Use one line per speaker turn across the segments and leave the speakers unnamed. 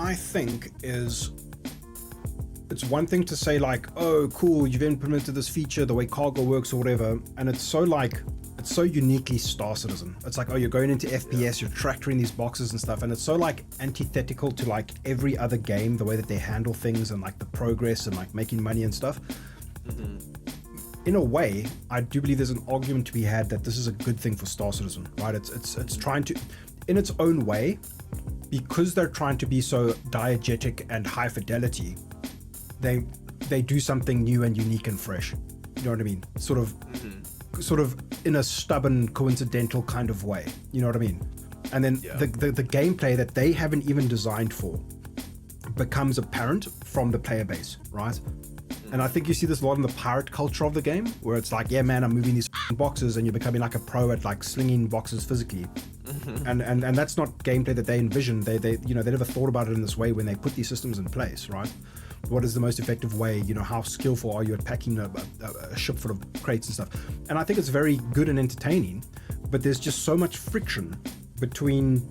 I think is, it's one thing to say like, oh cool, you've implemented this feature, the way cargo works or whatever, and it's so uniquely Star Citizen. It's like, oh, you're going into FPS, you're tractoring these boxes and stuff, and it's so like antithetical to like every other game, the way that they handle things and like the progress and like making money and stuff. In a way, I do believe there's an argument to be had that this is a good thing for Star Citizen, right? It's trying to, in its own way, because they're trying to be so diegetic and high fidelity, they do something new and unique and fresh. You know what I mean? Sort of in a stubborn, coincidental kind of way. You know what I mean? And then the gameplay that they haven't even designed for becomes apparent from the player base, right? And I think you see this a lot in the pirate culture of the game, where it's like, yeah, man, I'm moving these boxes, and you're becoming like a pro at like slinging boxes physically. And that's not gameplay that they envisioned. They never thought about it in this way when they put these systems in place, right? What is the most effective way? You know, how skillful are you at packing a ship full of crates and stuff? And I think it's very good and entertaining, but there's just so much friction between,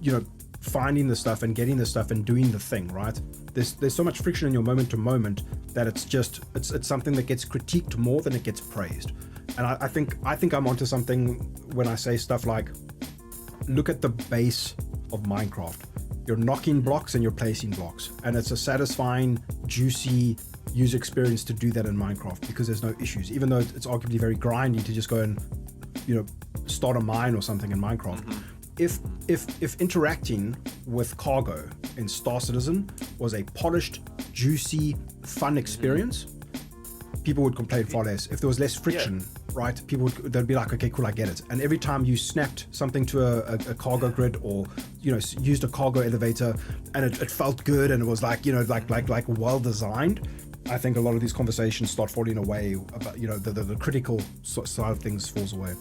you know, finding the stuff and getting the stuff and doing the thing, right? There's so much friction in your moment to moment that it's something that gets critiqued more than it gets praised. And I think I'm onto something when I say stuff like, look at the base of Minecraft. You're knocking blocks and you're placing blocks, and it's a satisfying, juicy user experience to do that in Minecraft because there's no issues, even though it's arguably very grindy to just go and, you know, start a mine or something in Minecraft. If interacting with cargo in Star Citizen was a polished, juicy, fun experience, people would complain far less. If there was less friction, right, they'd be like, okay, cool, I get it. And every time you snapped something to a cargo grid, or, you know, used a cargo elevator, and it felt good, and it was like, you know, like well designed, I think a lot of these conversations start falling away about, you know, the critical side of things falls away.